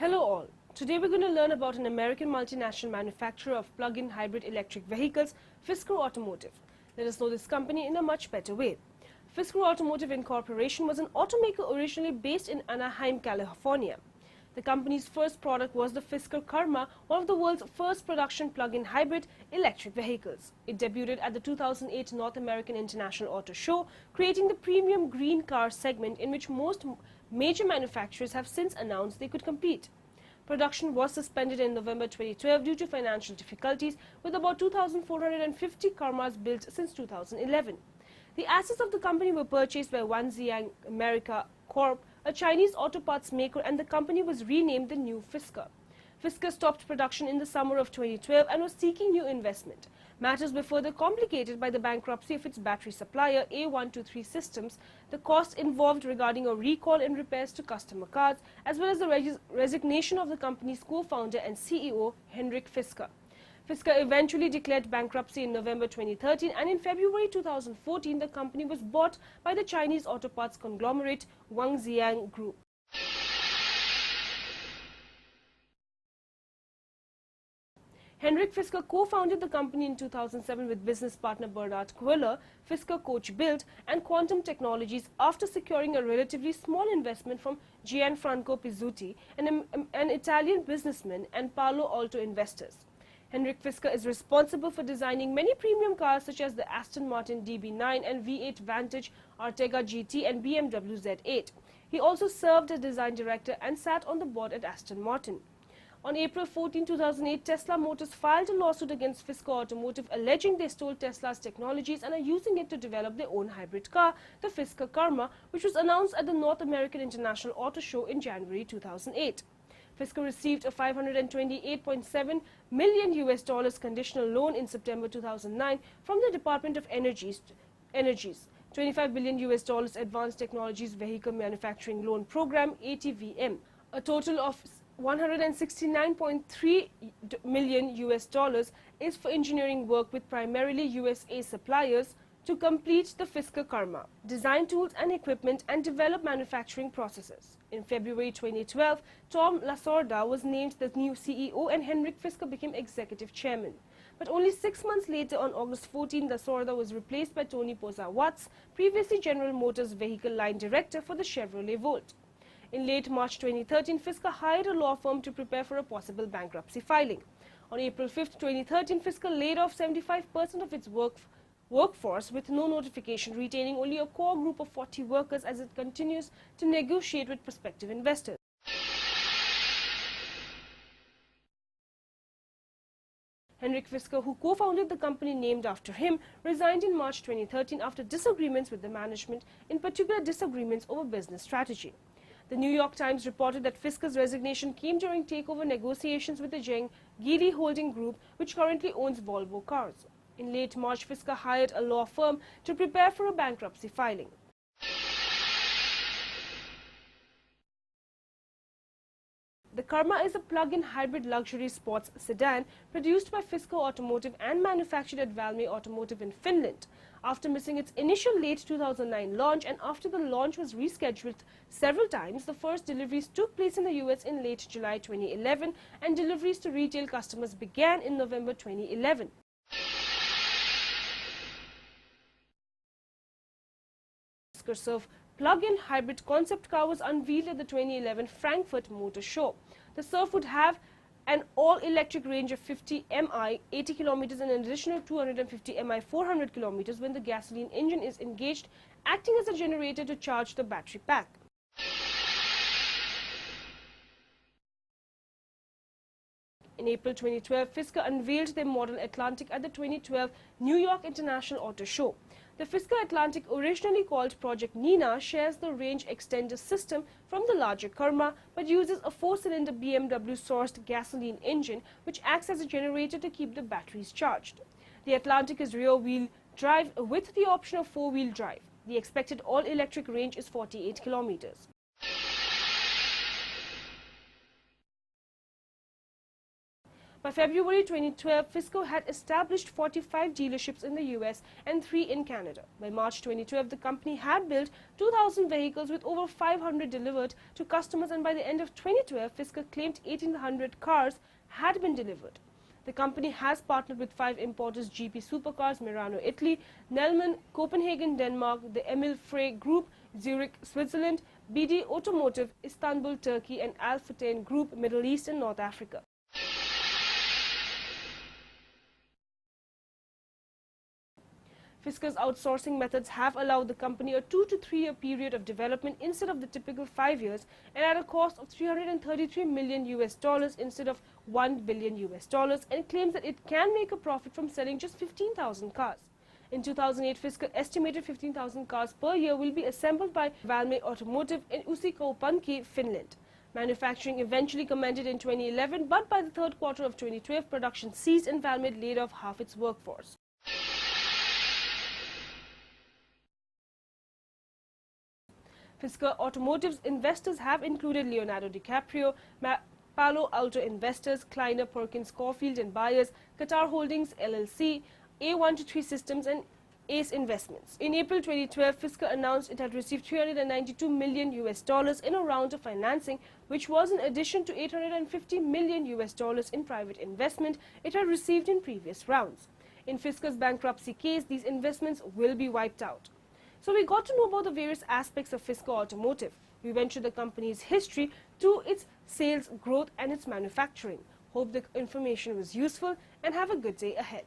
Hello all. Today we're going to learn about an American multinational manufacturer of plug-in hybrid electric vehicles, Fisker Automotive. Let us know this company in a much better way. Fisker Automotive Incorporation was an automaker originally based in Anaheim, California. The company's first product was the Fisker Karma, one of the world's first production plug-in hybrid electric vehicles. It debuted at the 2008 North American International Auto Show, creating the premium green car segment in which most major manufacturers have since announced they could compete. Production was suspended in November 2012 due to financial difficulties, with about 2,450 Karmas built since 2011. The assets of the company were purchased by Wanxiang America Corp., a Chinese auto parts maker, and the company was renamed the New Fisker. Fisker stopped production in the summer of 2012 and was seeking new investment. Matters were further complicated by the bankruptcy of its battery supplier A123 Systems, the costs involved regarding a recall and repairs to customer cars, as well as the resignation of the company's co-founder and CEO, Henrik Fisker. Fisker eventually declared bankruptcy in November 2013, and in February 2014 the company was bought by the Chinese auto parts conglomerate Wanxiang Group. Henrik Fisker co-founded the company in 2007 with business partner Bernard Quiller, Fisker Coach Build and Quantum Technologies, after securing a relatively small investment from Gianfranco Pizzuti, an Italian businessman, and Palo Alto investors. Henrik Fisker is responsible for designing many premium cars such as the Aston Martin DB9 and V8 Vantage, Arteaga GT and BMW Z8. He also served as design director and sat on the board at Aston Martin. On April 14, 2008, Tesla Motors filed a lawsuit against Fisker Automotive, alleging they stole Tesla's technologies and are using it to develop their own hybrid car, the Fisker Karma, which was announced at the North American International Auto Show in January 2008. Fisker received a $528.7 million conditional loan in September 2009 from the Department of Energy's $25 billion Advanced Technologies Vehicle Manufacturing Loan Program, ATVM. A total of $169.3 million is for engineering work with primarily USA suppliers to complete the Fisker Karma, design tools and equipment, and develop manufacturing processes. In February 2012, Tom Lasorda was named the new CEO and Henrik Fisker became executive chairman. But only 6 months later, on August 14, Lasorda was replaced by Tony Posa-Watts, previously General Motors vehicle line director for the Chevrolet Volt. In late March 2013, Fisker hired a law firm to prepare for a possible bankruptcy filing. On April 5, 2013, Fisker laid off 75% of its workforce with no notification, retaining only a core group of 40 workers as it continues to negotiate with prospective investors. Henrik Fisker, who co-founded the company named after him, resigned in March 2013 after disagreements with the management, in particular disagreements over business strategy. The New York Times reported that Fisker's resignation came during takeover negotiations with the Zheng Geely holding group, which currently owns Volvo cars. In late March, Fisker hired a law firm to prepare for a bankruptcy filing. The Karma is a plug-in hybrid luxury sports sedan produced by Fisker Automotive and manufactured at Valmet Automotive in Finland. After missing its initial late 2009 launch and after the launch was rescheduled several times, the first deliveries took place in the US in late July 2011 and deliveries to retail customers began in November 2011. Fisker Surf plug-in hybrid concept car was unveiled at the 2011 Frankfurt Motor Show. The Surf would have an all-electric range of 50 mi 80 km and an additional 250 mi 400 km when the gasoline engine is engaged, acting as a generator to charge the battery pack. In April 2012, Fisker unveiled their model Atlantic at the 2012 New York International Auto Show. The Fisker Atlantic, originally called Project Nina, shares the range extender system from the larger Karma, but uses a 4-cylinder BMW-sourced gasoline engine, which acts as a generator to keep the batteries charged. The Atlantic is rear-wheel drive with the option of 4-wheel drive. The expected all-electric range is 48 kilometers. By February 2012, Fisker had established 45 dealerships in the US and 3 in Canada. By March 2012, the company had built 2,000 vehicles with over 500 delivered to customers, and by the end of 2012, Fisker claimed 1,800 cars had been delivered. The company has partnered with 5 importers: GP Supercars, Merano, Italy; Nelman, Copenhagen, Denmark; the Emil Frey Group, Zurich, Switzerland; BD Automotive, Istanbul, Turkey; and Al Futtaim Group, Middle East and North Africa. Fisker's outsourcing methods have allowed the company a 2 to 3 year period of development instead of the typical 5 years, and at a cost of $333 million instead of $1 billion, and claims that it can make a profit from selling just 15,000 cars. In 2008, Fisker estimated 15,000 cars per year will be assembled by Valmet Automotive in Uusikaupunki, Finland. Manufacturing eventually commenced in 2011, but by the third quarter of 2012, production ceased and Valmet laid off half its workforce. Fisker Automotive's investors have included Leonardo DiCaprio, Palo Alto Investors, Kleiner Perkins Caulfield and Byers, Qatar Holdings LLC, A123 Systems and Ace Investments. In April 2012, Fisker announced it had received $392 million in a round of financing, which was in addition to $850 million in private investment it had received in previous rounds. In Fisker's bankruptcy case, these investments will be wiped out. So we got to know about the various aspects of Fisker Automotive. We went through the company's history to its sales growth and its manufacturing. Hope the information was useful and have a good day ahead.